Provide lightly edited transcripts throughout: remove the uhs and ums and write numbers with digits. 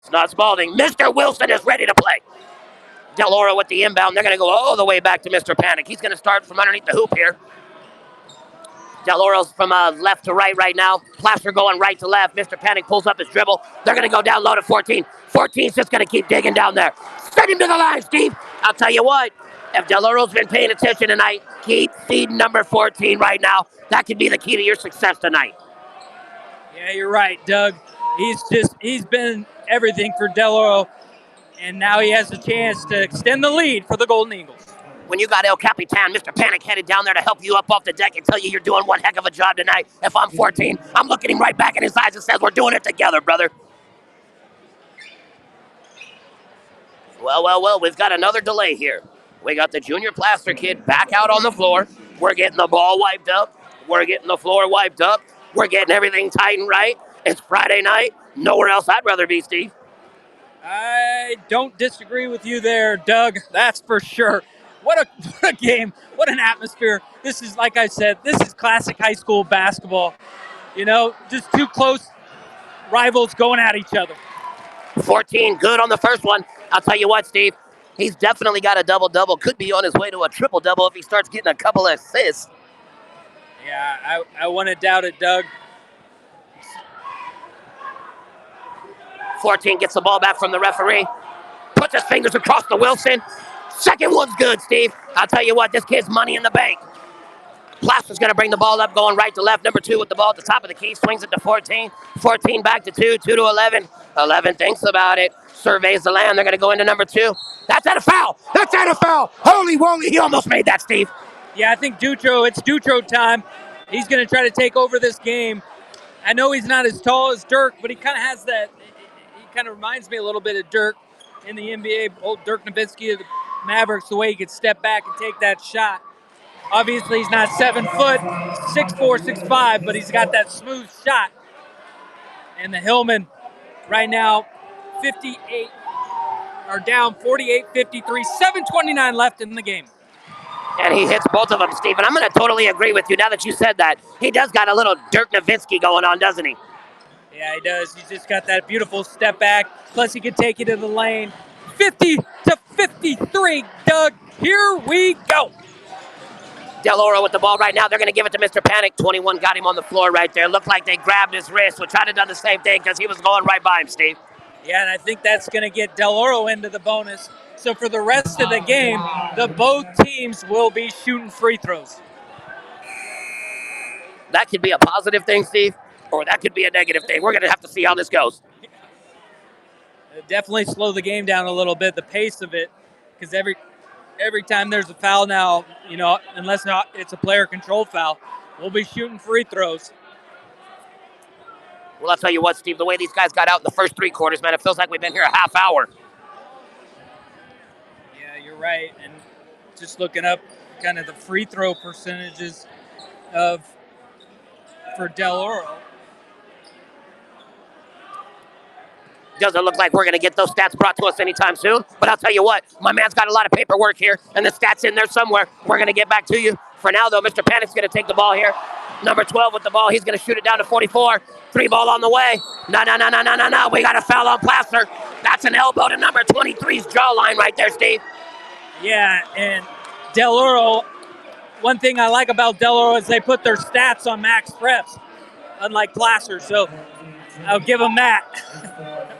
It's not Spalding. Mr. Wilson is ready to play. Del Oro with the inbound. They're going to go all the way back to Mr. Panic. He's going to start from underneath the hoop here. Del Oro's from left to right now. Plaster going right to left. Mr. Panic pulls up his dribble. They're going to go down low to 14. 14's just going to keep digging down there. Send him to the line, Steve. I'll tell you what. If Del Oro's been paying attention tonight, keep feeding number 14 right now. That could be the key to your success tonight. Yeah, you're right, Doug. He's been everything for Del Oro, and now he has a chance to extend the lead for the Golden Eagles. When you got El Capitan, Mr. Panic headed down there to help you up off the deck and tell you you're doing one heck of a job tonight. If I'm 14, I'm looking him right back in his eyes and says, we're doing it together, brother. Well, we've got another delay here. We got the junior plaster kid back out on the floor. We're getting the ball wiped up. We're getting the floor wiped up. We're getting everything tight and right. It's Friday night. Nowhere else I'd rather be, Steve. I don't disagree with you there, Doug. That's for sure. What a game. What an atmosphere. This is, like I said, this is classic high school basketball. You know, just two close rivals going at each other. 14, good on the first one. I'll tell you what, Steve. He's definitely got a double-double. Could be on his way to a triple-double if he starts getting a couple of assists. Yeah, I wouldn't doubt it, Doug. 14 gets the ball back from the referee. Puts his fingers across the Wilson. Second one's good, Steve. I'll tell you what, this kid's money in the bank. Plaster's going to bring the ball up, going right to left. Number 2 with the ball at the top of the key. Swings it to 14. 14 back to 2. 2 to 11. 11 thinks about it. Surveys the land. They're going to go into number 2. That's out of foul. That's out of foul. Holy moly, he almost made that, Steve. Yeah, I think it's Dutro time. He's going to try to take over this game. I know he's not as tall as Dirk, but he kind of has that. He kind of reminds me a little bit of Dirk in the NBA. Old Dirk Nowitzki of the Mavericks, the way he could step back and take that shot. Obviously, he's not 7 foot, 6'4", 6'5", but he's got that smooth shot. And the Hillmen right now, 58 are down 48-53, 7:29 left in the game. And he hits both of them, Steve. And I'm going to totally agree with you now that you said that. He does got a little Dirk Nowitzki going on, doesn't he? Yeah, he does. He's just got that beautiful step back. Plus, he can take it to the lane. 50-53, Doug. Here we go. Del Oro with the ball right now. They're going to give it to Mr. Panic. 21 got him on the floor right there. Looked like they grabbed his wrist, which I'd have done the same thing because he was going right by him, Steve. Yeah, and I think that's going to get Del Oro into the bonus. So for the rest of the game, both teams will be shooting free throws. That could be a positive thing, Steve, or that could be a negative thing. We're going to have to see how this goes. Definitely slow the game down a little bit, the pace of it, because every time there's a foul now, you know, unless it's a player control foul, we'll be shooting free throws. Well, I'll tell you what, Steve, the way these guys got out in the first 3 quarters, man, it feels like we've been here a half hour. Yeah, you're right. And just looking up kind of the free throw percentages for Del Oro. Doesn't look like we're going to get those stats brought to us anytime soon. But I'll tell you what, my man's got a lot of paperwork here, and the stats in there somewhere. We're going to get back to you. For now, though, Mr. Panic's going to take the ball here. Number 12 with the ball. He's going to shoot it down to 44. 3 ball on the way. No. We got a foul on Plaster. That's an elbow to number 23's jawline right there, Steve. Yeah, and Del Oro, one thing I like about Del Oro is they put their stats on max preps, unlike Plaster. So I'll give them that.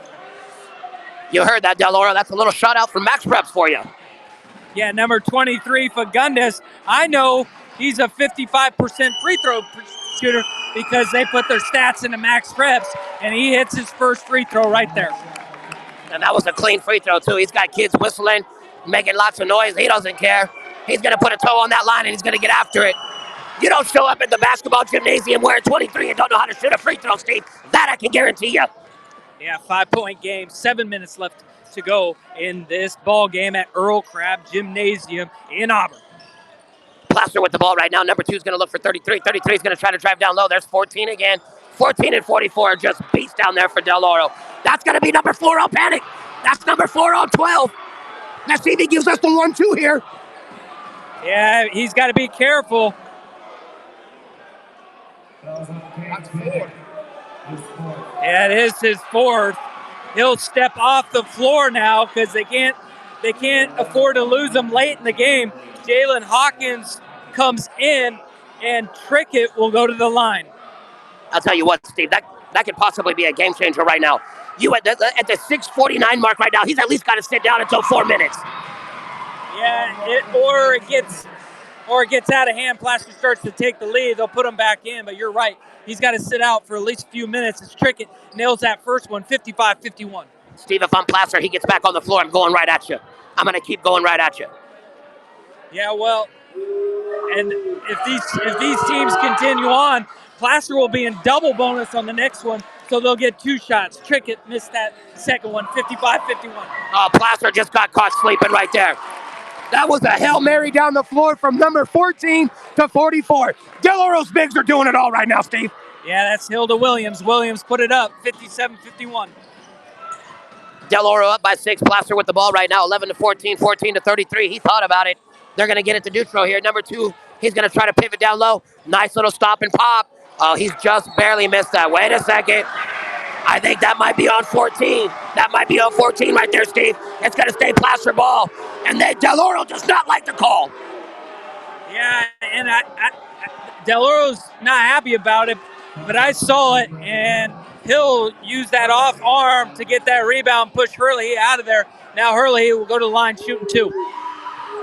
You heard that, Del Oro. That's a little shout out from Max Preps for you. Yeah, number 23, Fagundes. I know he's a 55% free throw shooter because they put their stats into Max Preps, and he hits his first free throw right there. And that was a clean free throw, too. He's got kids whistling, making lots of noise. He doesn't care. He's going to put a toe on that line, and he's going to get after it. You don't show up at the basketball gymnasium wearing 23 and don't know how to shoot a free throw, Steve. That I can guarantee you. Yeah, 5-point game, 7 minutes left to go in this ball game at Earl Crabb Gymnasium in Auburn. Plaster with the ball right now. Number 2 is going to look for 33. 33 is going to try to drive down low. There's 14 again. 14 and 44 are just beats down there for Del Oro. That's going to be number 4 on Panic. That's number 4 on 12. Let's see if he gives us the 1-2 here. Yeah, he's got to be careful. That's 4. Yeah, it is his 4th. he'll step off the floor now because they can't afford to lose him late in the game. Jalen Hawkins comes in, and Trickett will go to the line. I'll tell you what, Steve, that could possibly be a game changer right now. You at the 6:49 mark right now, he's at least got to sit down until 4 minutes. Yeah, or it gets out of hand. Plaster starts to take the lead. They'll put him back in, but you're right. He's got to sit out for at least a few minutes. As Trickett nails that first one, 55-51. Steve, if I'm Plaster, he gets back on the floor. I'm going right at you. I'm going to keep going right at you. Yeah, well, and if these teams continue on, Plaster will be in double bonus on the next one, so they'll get 2 shots. Trickett missed that second one, 55-51. Oh, Plaster just got caught sleeping right there. That was a Hail Mary down the floor from number 14 to 44. Del Oro's bigs are doing it all right now, Steve. Yeah, that's Hilda Williams. Williams put it up, 57-51. Del Oro up by 6. Plaster with the ball right now, 11 to 14, 14 to 33. He thought about it. They're going to get it to Dutro here. Number 2, he's going to try to pivot down low. Nice little stop and pop. Oh, he's just barely missed that. Wait a second. I think that might be on 14. That might be on 14 right there, Steve. It's going to stay Plaster ball. And then Del Oro does not like the call. Yeah, and Del Oro's not happy about it, but I saw it, and he'll use that off arm to get that rebound, push Hurley out of there. Now Hurley will go to the line shooting 2.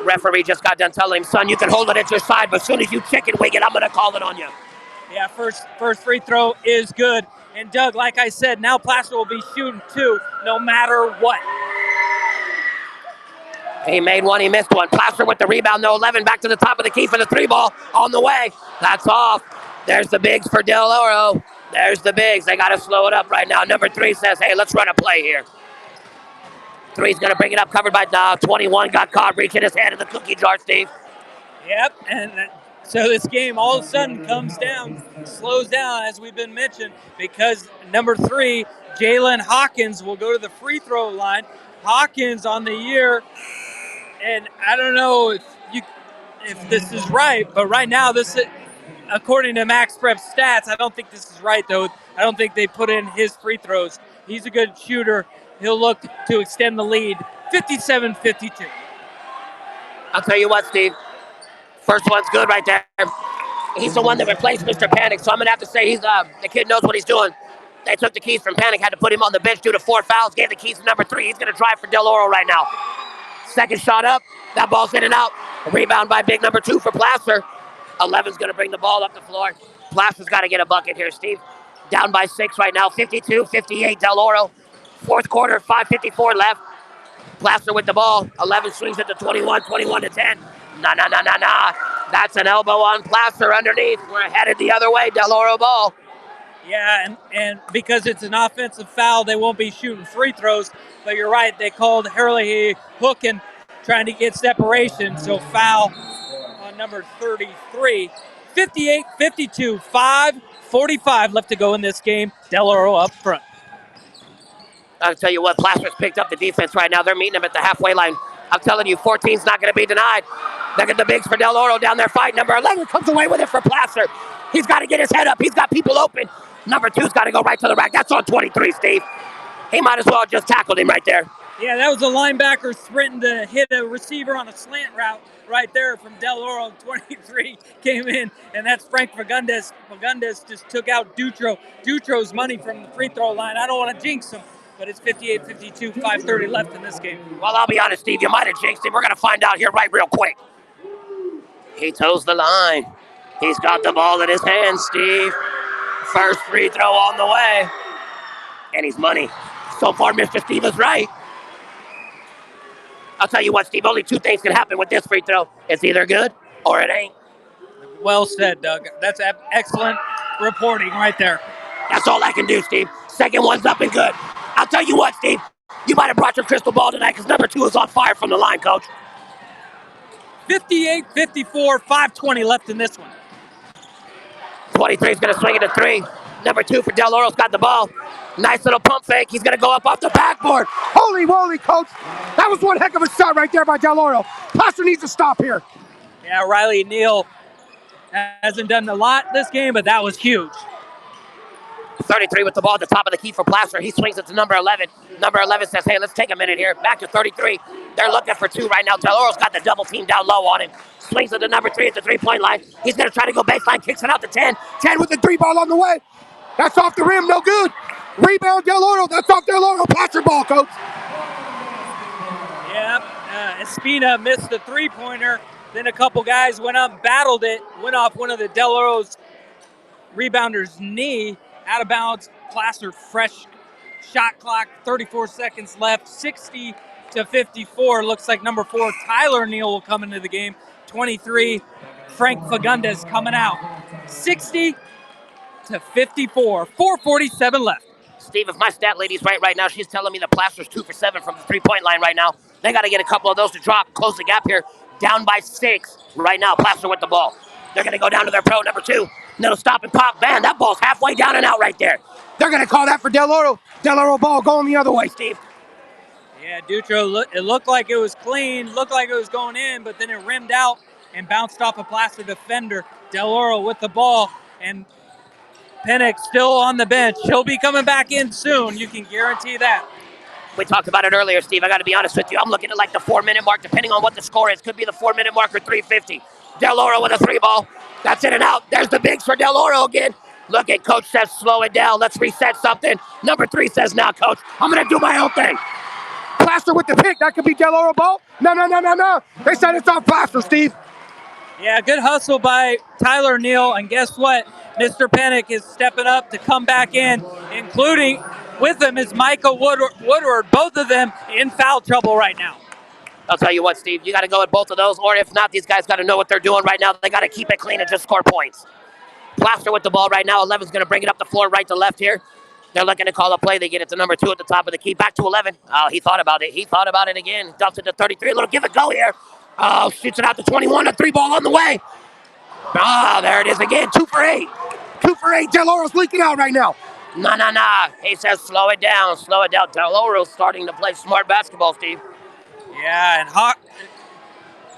Referee just got done telling him, son, you can hold it at your side, but as soon as you chicken wing it, I'm going to call it on you. Yeah, first free throw is good. And Doug, like I said, now Plaster will be shooting 2 no matter what. He made one, he missed one. Plaster with the rebound, though. 11 back to the top of the key for the 3 ball. On the way. That's off. There's the bigs for Del Oro. There's the bigs. They got to slow it up right now. Number 3 says, hey, let's run a play here. 3's going to bring it up, covered by 21. Got caught reaching his hand in the cookie jar, Steve. Yep, and so this game all of a sudden comes down, slows down, as we've been mentioned, because number 3, Jalen Hawkins, will go to the free throw line. Hawkins on the year, and I don't know if this is right, but right now this is, according to Max Prep stats, I don't think this is right though. I don't think they put in his free throws. He's a good shooter. He'll look to extend the lead, 57-52. I'll tell you what, Steve. First one's good right there. He's the one that replaced Mr. Panic, so I'm going to have to say the kid knows what he's doing. They took the keys from Panic, had to put him on the bench due to 4 fouls, gave the keys to number 3. He's going to drive for Del Oro right now. Second shot up. That ball's in and out. A rebound by big number 2 for Plaster. 11's going to bring the ball up the floor. Plaster's got to get a bucket here, Steve. Down by 6 right now, 52-58 Del Oro. Fourth quarter, 5:54 left. Plaster with the ball. 11 swings it to 21, 21 to 10. Nah. That's an elbow on Plaster underneath. We're headed the other way, Del Oro ball. Yeah, and because it's an offensive foul, they won't be shooting free throws. But you're right, they called Hurley hooking, trying to get separation. So foul on number 33. 58-52, 5:45 left to go in this game. Del Oro up front. I'll tell you what, Plaster's picked up the defense right now. They're meeting him at the halfway line. I'm telling you, 14's not going to be denied. Look at the bigs for Del Oro down there fighting. Number 11 comes away with it for Plaster. He's got to get his head up. He's got people open. Number 2's got to go right to the rack. That's on 23, Steve. He might as well have just tackled him right there. Yeah, that was a linebacker sprinting to hit a receiver on a slant route right there from Del Oro. 23 came in, and that's Frank Fagundes. Fagundes just took out Dutro. Dutro's money from the free throw line. I don't want to jinx him, but it's 58-52, 5:30 left in this game. Well, I'll be honest, Steve, you might have jinxed him. We're going to find out here right real quick. He toes the line. He's got the ball in his hands, Steve. First free throw on the way. And he's money. So far, Mr. Steve is right. I'll tell you what, Steve, only 2 things can happen with this free throw. It's either good or it ain't. Well said, Doug. That's excellent reporting right there. That's all I can do, Steve. Second one's up and good. I'll tell you what, Steve, you might have brought your crystal ball tonight because number 2 is on fire from the line, Coach. 58-54, 5:20 left in this one. 23's going to swing it to 3. Number 2 for Del Oro's got the ball. Nice little pump fake. He's going to go up off the backboard. Holy moly, Coach. That was one heck of a shot right there by Del Oro. Plaster needs to stop here. Yeah, Riley Neal hasn't done a lot this game, but that was huge. 33 with the ball at the top of the key for Placer. He swings it to number 11. Number 11 says, hey, let's take a minute here. Back to 33. They're looking for two right now. Del Oro's got the double team down low on him. Swings it to number 3 at the three-point line. He's going to try to go baseline, kicks it out to 10. 10 with the 3 ball on the way. That's off the rim, no good. Rebound, Del Oro. That's off Del Oro. Pass your ball, coach. Yep. Espina missed the three-pointer. Then a couple guys went up, battled it, went off one of the Del Oro's rebounder,'s knee, out of bounds. Placer fresh shot clock, 34 seconds left, 60-54. Looks like number 4, Tyler Neal, will come into the game. 23, Frank Fagundes coming out. 60-54, 4:47 left. Steve, if my stat lady's right now, she's telling me that Placer's 2 for 7 from the three-point line right now. They got to get a couple of those to drop, close the gap here. Down by 6 right now. Placer with the ball. They're going to go down to their pro, number 2. No stop and pop. Man, that ball's halfway down and out right there. They're going to call that for Del Oro. Del Oro ball going the other way, Steve. Yeah, Dutro, it looked like it was clean, looked like it was going in, but then it rimmed out and bounced off a Placer defender. Del Oro with the ball, and Pennick still on the bench. He'll be coming back in soon, you can guarantee that. We talked about it earlier, Steve. I got to be honest with you. I'm looking at like the 4-minute mark, depending on what the score is. Could be the 4-minute mark or 3:50. Del Oro with a 3-ball. That's in and out. There's the bigs for Del Oro again. Look at Coach says, slow it down. Let's reset something. Number 3 says, now, Coach, I'm going to do my own thing. Placer with the pick. That could be Del Oro ball. No. They said it's on Placer, Steve. Yeah, good hustle by Tyler Neal, and guess what? Mr. Pennick is stepping up to come back in, including with him is Michael Woodward, both of them in foul trouble right now. I'll tell you what, Steve, you got to go with both of those, or if not, these guys got to know what they're doing right now. They got to keep it clean and just score points. Placer with the ball right now. 11's going to bring it up the floor right to left here. They're looking to call a play. They get it to number 2 at the top of the key. Back to 11. Oh, he thought about it. He thought about it again. Dumps it to 33. A little give it go here. Oh, shoots it out to 21. A 3-ball on the way. Ah, there it is again. 2 for 8. 2 for 8. Del Oro's leaking out right now. Nah. He says slow it down. Slow it down. Del Oro's starting to play smart basketball, Steve. Yeah, and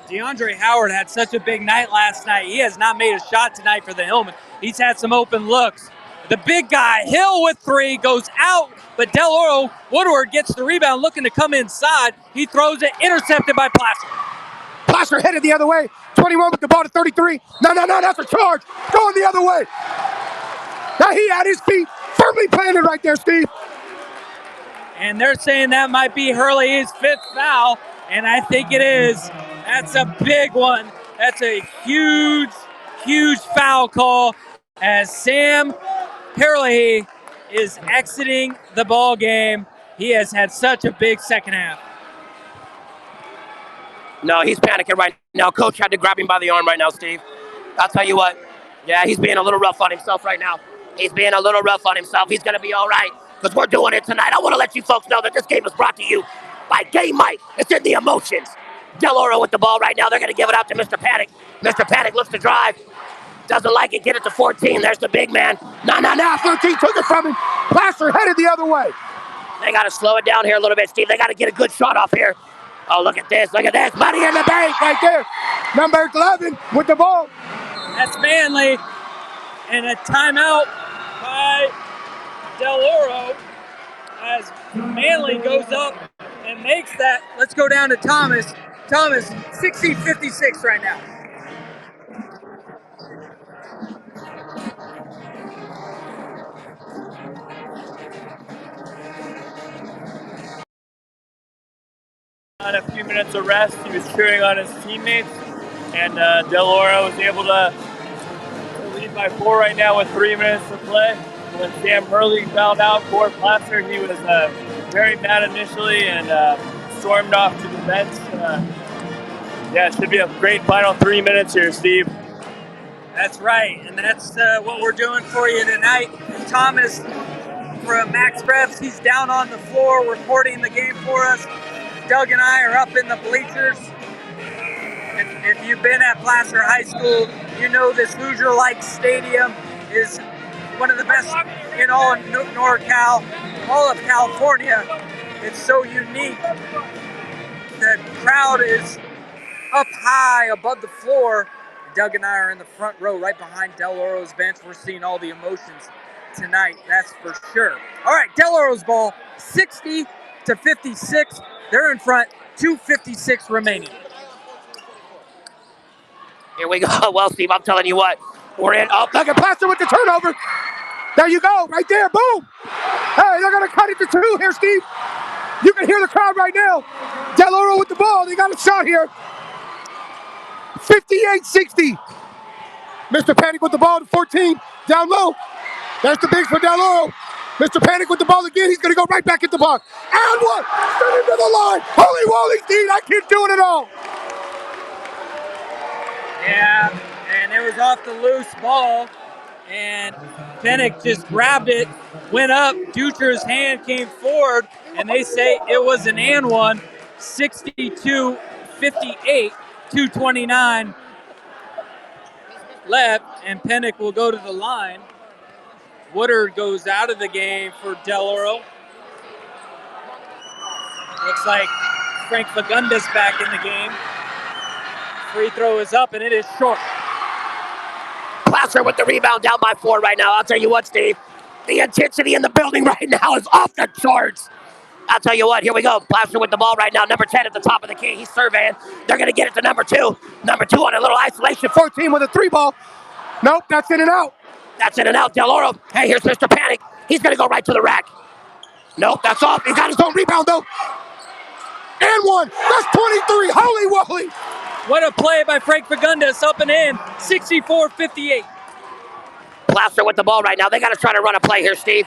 DeAndre Howard had such a big night last night. He has not made a shot tonight for the Hillman. He's had some open looks. The big guy, Hill with 3, goes out, but Del Oro, Woodward gets the rebound, looking to come inside. He throws it, intercepted by Placer. Placer headed the other way. 21 with the ball to 33. No, that's a charge. Going the other way. Now he had his feet firmly planted right there, Steve. And they're saying that might be Hurley's 5th foul, and I think it is. That's a big one. That's a huge foul call as Sam Hurley is exiting the ball game. He has had such a big second half. No, he's panicking right now. Coach had to grab him by the arm right now, Steve. I'll tell you what. Yeah, he's being a little rough on himself right now. He's being a little rough on himself. He's going to be all right because we're doing it tonight. I want to let you folks know that this game is brought to you by Game Mike. It's in the emotions. Del Oro with the ball right now. They're going to give it out to Mr. Panic. Mr. Panic looks to drive. Doesn't like it. Get it to 14. There's the big man. No. 13 took it from him. Placer headed the other way. They got to slow it down here a little bit, Steve. They got to get a good shot off here. Oh, look at this. Look at this. Money in the bank right there. Number 11 with the ball. That's Manley. And a timeout by Del Oro as Manley goes up and makes that. Let's go down to Thomas. Thomas, 60-56 right now. On a few minutes of rest, he was cheering on his teammates, and Del Oro was able to lead by 4 right now with 3 minutes to play. When Sam Hurley fouled out for Placer, he was very mad initially and stormed off to the bench. Yeah, it should be a great final 3 minutes here, Steve. That's right, and that's what we're doing for you tonight. Thomas from Max Revs, he's down on the floor recording the game for us. Doug and I are up in the bleachers. If you've been at Placer High School, you know this Hoosier-like stadium is one of the best in all of NorCal, all of California. It's so unique. The crowd is up high above the floor. Doug and I are in the front row right behind Del Oro's bench. We're seeing all the emotions tonight, that's for sure. All right, Del Oro's ball, 60-56. They're in front, 2:56 remaining. Here we go. Well, Steve, I'm telling you what. We're in. Oh, Look at Plaster with the turnover. There you go, right there, boom. Hey, they're gonna cut it to 2 here, Steve. You can hear the crowd right now. Del Oro with the ball, they got a shot here. 58-60. Mr. Panic with the ball to 14, down low. That's the bigs for Del Oro. Mr. Panic with the ball again, he's gonna go right back at the box. And one, straight into the line. Holy Wally, Steve, that kid's doing it all. Yeah, and it was off the loose ball, and Penick just grabbed it, went up, Dutra's hand came forward, and they say it was an and one, 62-58, 2:29 left, and Penick will go to the line. Woodard goes out of the game for Del Oro. Looks like Frank Fagundes back in the game. Free throw is up, and it is short. Placer with the rebound down by 4 right now. I'll tell you what, Steve. The intensity in the building right now is off the charts. I'll tell you what, here we go. Placer with the ball right now. Number 10 at the top of the key. He's surveying. They're going to get it to number 2. Number 2 on a little isolation. 14 with a 3 ball. Nope, that's in and out. That's in and out. Del Oro. Hey, here's Mr. Panic. He's going to go right to the rack. Nope, that's off. He got his own rebound, though. And one. That's 23. Holy Wally. What a play by Frank Fagundes, up and in, 64-58. Plaster with the ball right now. They got to try to run a play here, Steve.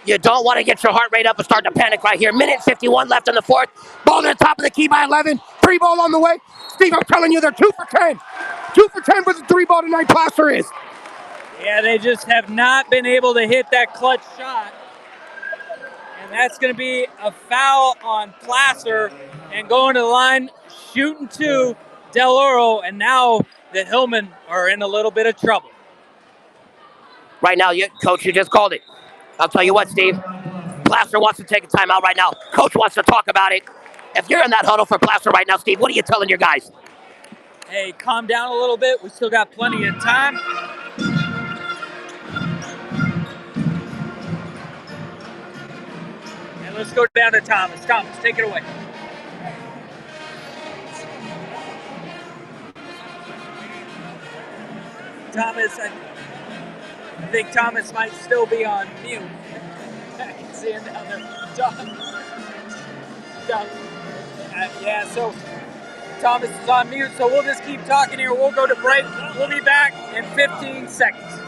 You don't want to get your heart rate up and start to panic right here. Minute 51 left in the fourth. Ball to the top of the key by 11. 3 ball on the way. Steve, I'm telling you, they're 2 for 10. 2 for 10 with the 3 ball tonight, Plaster is. Yeah, they just have not been able to hit that clutch shot. And that's going to be a foul on Placer. And going to the line, shooting 2, Del Oro. And now the Hillmen are in a little bit of trouble. Right now, Coach, you just called it. I'll tell you what, Steve. Plaster wants to take a timeout right now. Coach wants to talk about it. If you're in that huddle for Plaster right now, Steve, what are you telling your guys? Hey, calm down a little bit. We still got plenty of time. And let's go down to Thomas. Thomas, take it away. Thomas, I think Thomas might still be on mute. I can see him down there. Yeah, so Thomas is on mute, so we'll just keep talking here. We'll go to break. We'll be back in 15 seconds.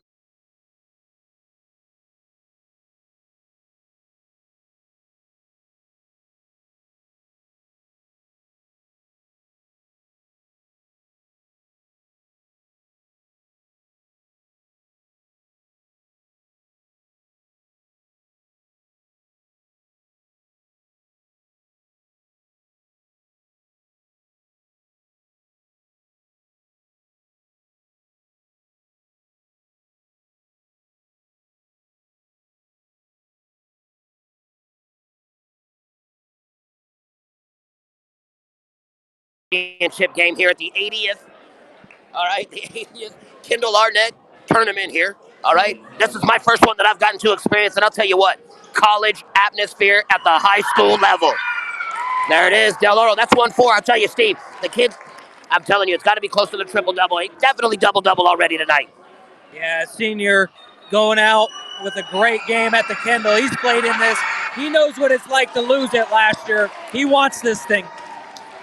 Championship game here at the 80th. All right, the 80th Kendall Arnett tournament here. All right, this is my first one that I've gotten to experience, and I'll tell you what, college atmosphere at the high school level. There it is, Del Oro. That's 1-4. I'll tell you, Steve, the kids, I'm telling you, it's got to be close to the triple-double. Definitely double-double already tonight. Yeah, senior going out with a great game at the Kendall. He's played in this. He knows what it's like to lose it last year. He wants this thing.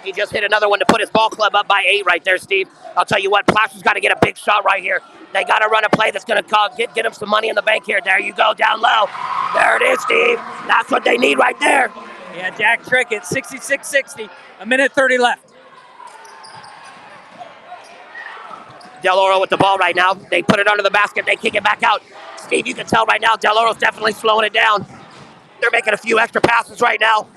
He just hit another one to put his ball club up by 8 right there, Steve. I'll tell you what, Placer's got to get a big shot right here. They got to run a play that's going to get him some money in the bank here. There you go, down low. There it is, Steve. That's what they need right there. Yeah, Jack Trickett, 66-60, a minute 30 left. Del Oro with the ball right now. They put it under the basket. They kick it back out. Steve, you can tell right now Del Oro's definitely slowing it down. They're making a few extra passes right now.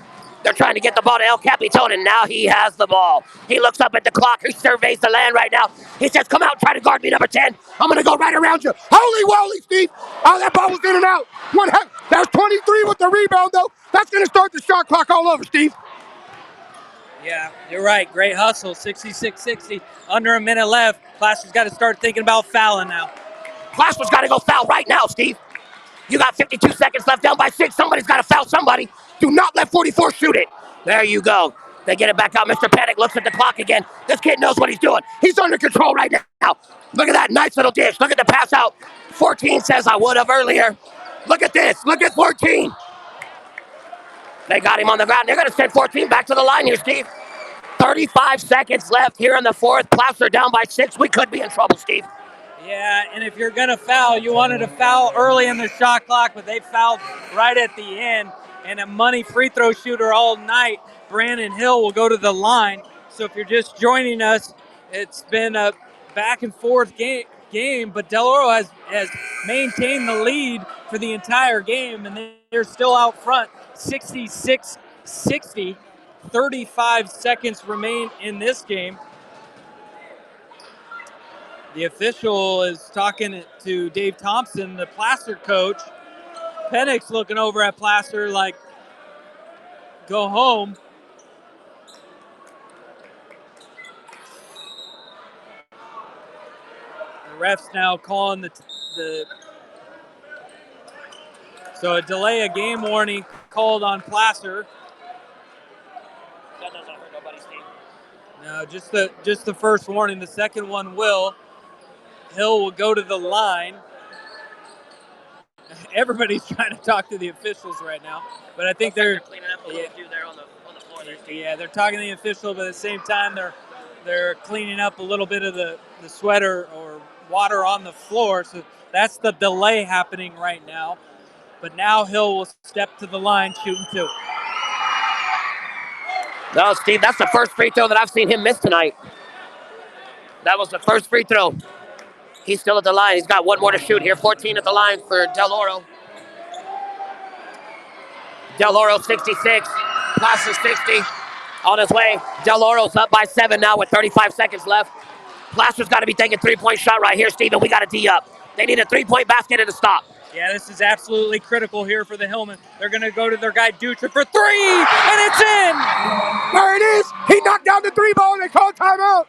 They're trying to get the ball to El Capitan, and now he has the ball. He looks up at the clock. He surveys the land right now. He says, come out and try to guard me, number 10. I'm going to go right around you. Holy Wally, Steve. Oh, that ball was in and out. That's 23 with the rebound, though. That's going to start the shot clock all over, Steve. Yeah, you're right. Great hustle, 66-60. Under a minute left. Placer's got to start thinking about fouling now. Placer's got to go foul right now, Steve. You got 52 seconds left, down by 6. Somebody's got to foul somebody. Do not let 44 shoot it. There you go. They get it back out. Mr. Panic looks at the clock again. This kid knows what he's doing. He's under control right now. Look at that nice little dish. Look at the pass out. 14 says I would have earlier. Look at this. Look at 14. They got him on the ground. They're going to send 14 back to the line here, Steve. 35 seconds left here in the fourth. Placer down by 6. We could be in trouble, Steve. Yeah, and if you're going to foul, you wanted to foul early in the shot clock, but they fouled right at the end. And a money free throw shooter all night, Brandon Hill, will go to the line. So if you're just joining us, it's been a back and forth game, but Del Oro has maintained the lead for the entire game, and they're still out front, 66-60. 35 seconds remain in this game. The official is talking to Dave Thompson, the Placer coach. Pennick's looking over at Placer like, go home. The ref's now calling the so a delay of game warning called on Placer. That doesn't hurt nobody, Steve. No, just the first warning. The second one will. Hill will go to the line. Everybody's trying to talk to the officials right now, but I think they're cleaning up a little few there on the floor there, Steve. Yeah, they're talking to the official, but at the same time they're cleaning up a little bit of the sweater or water on the floor. So that's the delay happening right now. But now Hill will step to the line, shooting 2. No, Steve, that's the first free throw that I've seen him miss tonight. That was the first free throw. He's still at the line. He's got one more to shoot here. 14 at the line for Del Oro. Del Oro 66. Placer 60. On his way. Del Oro's up by 7 now with 35 seconds left. Placer's got to be taking three-point shot right here, Steven. We got to D up. They need a three-point basket and a stop. Yeah, this is absolutely critical here for the Hillmen. They're going to go to their guy Dutra for 3, and it's in! There it is. He knocked down the 3 ball and they called timeout.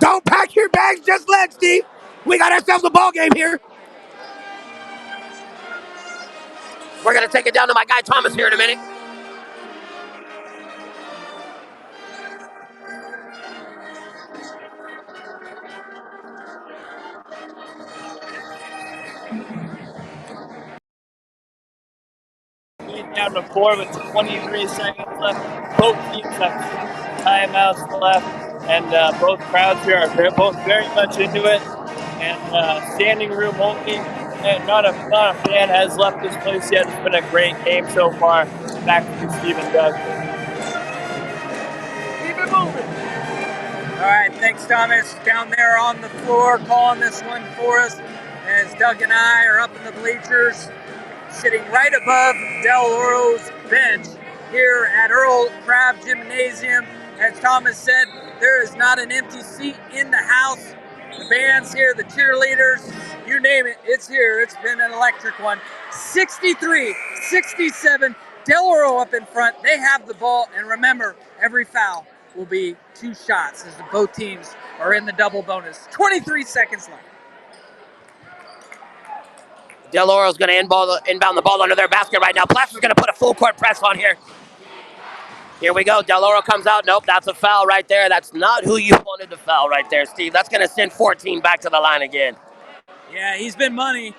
Don't pack your bags, just let, Steve. We got ourselves a ball game here. We're going to take it down to my guy Thomas here in a minute. Down to 4 with 23 seconds left. Both teams have timeouts left, and both crowds here are both very much into it. And standing room only, and not a fan has left this place yet. It's been a great game so far. Back to you, Steve and Doug. Keep it moving. All right, thanks, Thomas. Down there on the floor, calling this one for us as Doug and I are up in the bleachers, sitting right above Del Oro's bench here at Earl Crabb Gymnasium. As Thomas said, there is not an empty seat in the house. The band's here, the cheerleaders, you name it, it's here. It's been an electric one. 63-67, Del Oro up in front. They have the ball, and remember, every foul will be 2 shots as both teams are in the double bonus. 23 seconds left. Del Oro's going to inbound the ball under their basket right now. Placer's going to put a full court press on here. Here we go. Del Oro comes out. Nope, that's a foul right there. That's not who you wanted to foul right there, Steve. That's going to send 14 back to the line again. Yeah, he's been money.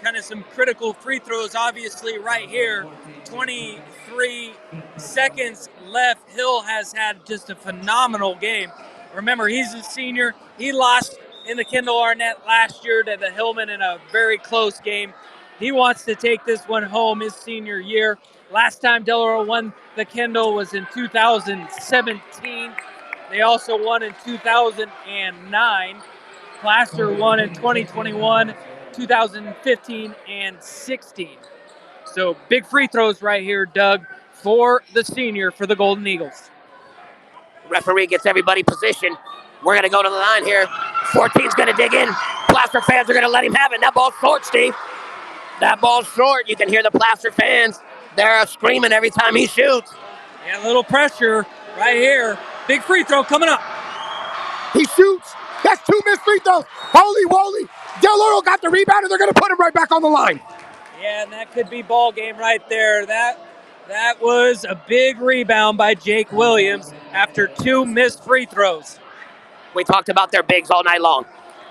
Kind of some critical free throws, obviously, right here. 23 seconds left. Hill has had just a phenomenal game. Remember, he's a senior. He lost in the Kendall Arnett last year to the Hillmen in a very close game. He wants to take this one home his senior year. Last time Del Oro won the Kendall was in 2017. They also won in 2009. Placer won in 2021, 2015, and 16. So big free throws right here, Doug, for the senior for the Golden Eagles. Referee gets everybody positioned. We're going to go to the line here. 14's going to dig in. Placer fans are going to let him have it. That ball's short, Steve. That ball's short. You can hear the Placer fans. They're screaming every time he shoots. Yeah, a little pressure right here. Big free throw coming up. He shoots. That's 2 missed free throws. Holy woly. Del Oro got the rebound, and they're going to put him right back on the line. Yeah, and that could be ball game right there. That was a big rebound by Jake Williams after 2 missed free throws. We talked about their bigs all night long.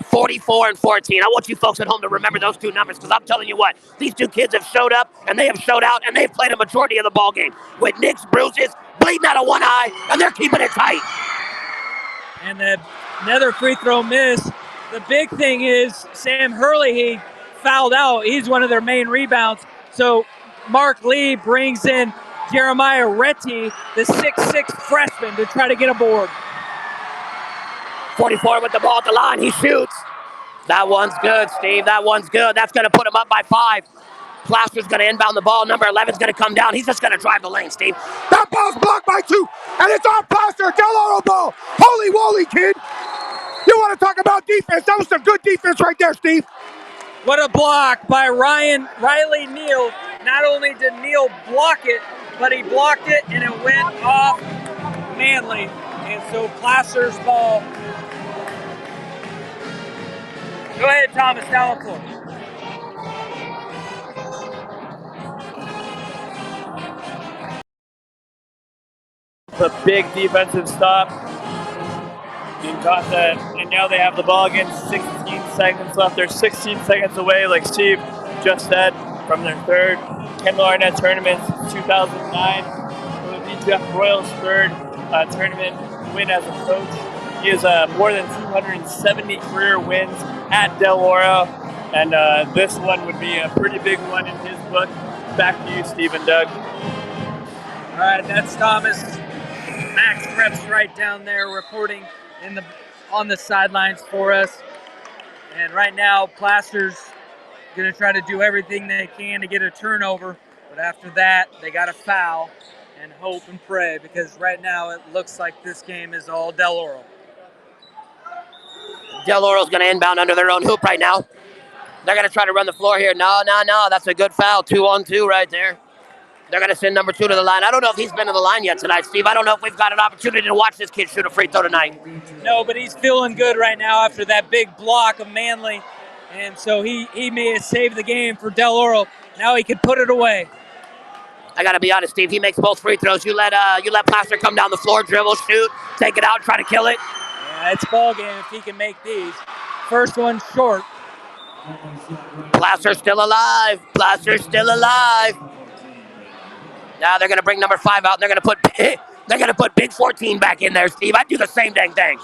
44 and 14. I want you folks at home to remember those two numbers because I'm telling you what, these two kids have showed up and they have showed out and they've played a majority of the ball game with nicks, bruises, bleeding out of one eye, and they're keeping it tight. And another free throw miss. The big thing is Sam Hurley, he fouled out. He's one of their main rebounds. So Mark Lee brings in Jeremiah Retty, the 6'6 freshman, to try to get a board. 44 with the ball at the line. He shoots. That one's good, Steve. That one's good. That's going to put him up by 5. Plaster's going to inbound the ball. Number 11's going to come down. He's just going to drive the lane, Steve. That ball's blocked by 2, and it's on Plaster. Del Oro ball. Holy moly, kid. You want to talk about defense? That was some good defense right there, Steve. What a block by Riley Neal. Not only did Neal block it, but he blocked it and it went off Manley. And so Placer's ball. Go ahead, Thomas, down the floor. A big defensive stop. And got that, and now they have the ball again. 16 seconds left. They're 16 seconds away, like Steve just said, from their third Kendall Arnett tournament since 2009. It would be Jeff Royal's third tournament win as a coach. He has more than 270 career wins at Del Oro, and this one would be a pretty big one in his book. Back to you, Steve and Doug. All right, that's Thomas. Max Reps right down there reporting on the sidelines for us. And right now, Plaster's going to try to do everything they can to get a turnover. But after that, they got to foul and hope and pray because right now it looks like this game is all Del Oro. Del Oro's going to inbound under their own hoop right now. They're going to try to run the floor here. No. That's a good foul. 2-on-2 right there. They're going to send number 2 to the line. I don't know if he's been to the line yet tonight, Steve. I don't know if we've got an opportunity to watch this kid shoot a free throw tonight. No, but he's feeling good right now after that big block of Manley. And so he may have saved the game for Del Oro. Now he can put it away. I got to be honest, Steve. He makes both free throws. You let Plaster come down the floor, dribble, shoot, take it out, try to kill it. Yeah, it's ball game if he can make these. First one short. Plaster's still alive. Plaster's still alive. Now they're going to bring number 5 out. And they're going to put big 14 back in there, Steve. I'd do the same dang thing.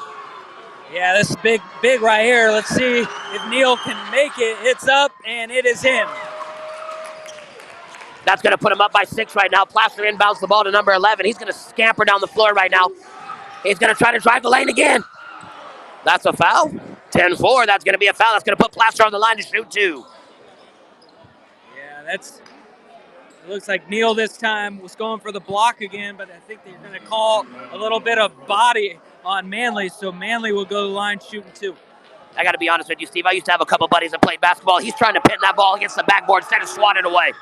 Yeah, this is big right here. Let's see if Neal can make it. It's up, and it is him. That's going to put him up by 6 right now. Plaster inbounds the ball to number 11. He's going to scamper down the floor right now. He's going to try to drive the lane again. That's a foul. 10-4. That's going to be a foul. That's going to put Plaster on the line to shoot 2. Yeah, it looks like Neal this time was going for the block again, but I think they're going to call a little bit of body on Manley, so Manley will go to the line shooting 2. I got to be honest with you, Steve. I used to have a couple buddies that played basketball. He's trying to pin that ball against the backboard instead of swat it away.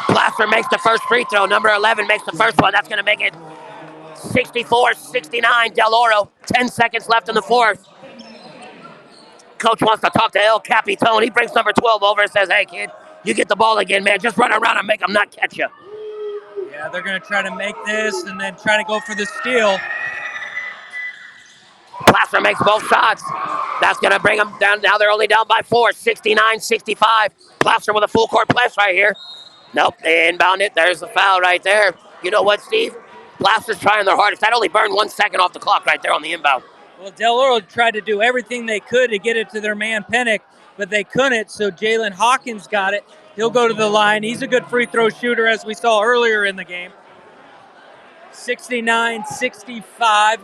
Plaster makes the first free throw. Number 11 makes the first one. That's going to make it 64-69 Del Oro. 10 seconds left in the fourth. Coach wants to talk to El Capitan. He brings number 12 over and says, hey, kid, you get the ball again, man. Just run around and make them not catch you. Yeah, they're going to try to make this and then try to go for the steal. Plaster makes both shots. That's going to bring them down. Now they're only down by 4, 69-65. Plaster with a full court press right here. Nope, they inbound it. There's the foul right there. You know what, Steve? Plaster's trying their hardest. That only burned 1 second off the clock right there on the inbound. Well, Del Oro tried to do everything they could to get it to their man Pennick, but they couldn't, so Jalen Hawkins got it. He'll go to the line. He's a good free throw shooter, as we saw earlier in the game. 69-65,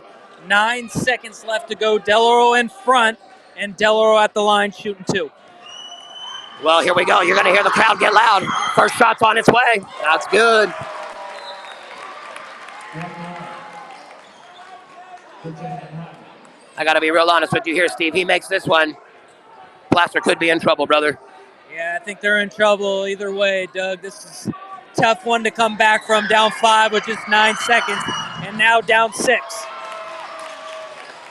9 seconds left to go. Del Oro in front, and Del Oro at the line shooting 2. Well, here we go. You're going to hear the crowd get loud. First shot's on its way. That's good. I got to be real honest with you here, Steve. He makes this one. Plaster could be in trouble, brother. Yeah, I think they're in trouble either way, Doug. This is a tough one to come back from, down 5 with just 9 seconds, and now down 6.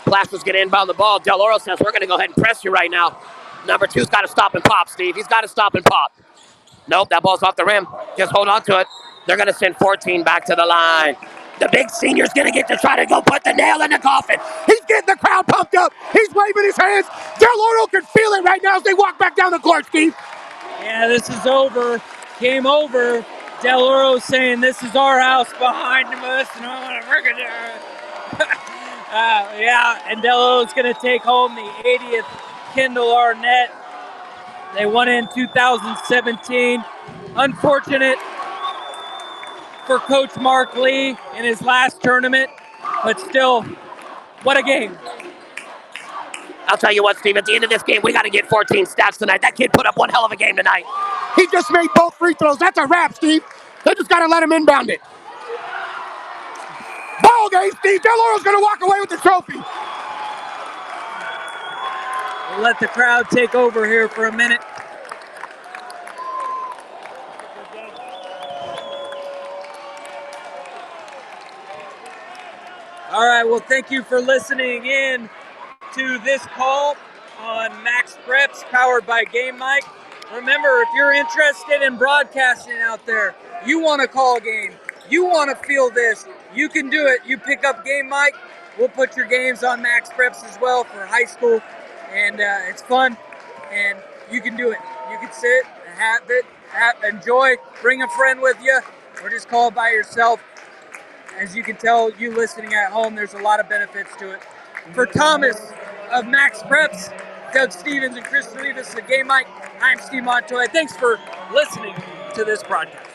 Blasters get inbound the ball. Del Oro says, we're going to go ahead and press you right now. Number 2's got to stop and pop, Steve. He's got to stop and pop. Nope, that ball's off the rim. Just hold on to it. They're going to send 14 back to the line. The big senior's going to get to try to go put the nail in the coffin. He's getting the crowd pumped up. He's waving his hands. Del Oro can feel it right now as they walk back down the court, Steve. Yeah, this is over. Game over. Del Oro saying this is our house behind us, and we're going to... yeah, and Del Oro's going to take home the 80th Kendall Arnett. They won in 2017. Unfortunate for Coach Mark Lee in his last tournament, but still, what a game. I'll tell you what, Steve, at the end of this game, we got to get 14 stats tonight. That kid put up one hell of a game tonight. He just made both free throws. That's a wrap, Steve. They just got to let him inbound it. Ball game, Steve. Del Oro's going to walk away with the trophy. We'll let the crowd take over here for a minute. All right, well, thank you for listening in to this call on Max Preps, powered by Game Mic. Remember, if you're interested in broadcasting out there, you want to call a game, you want to feel this, you can do it. You pick up Game Mic, we'll put your games on Max Preps as well for high school, and it's fun, and you can do it. You can sit, have it, enjoy, bring a friend with you, or just call by yourself. As you can tell, you listening at home, there's a lot of benefits to it. For Thomas of Max Preps, Doug Stevens, and Chris Rivas of Game Mic, I'm Steve Montoya. Thanks for listening to this broadcast.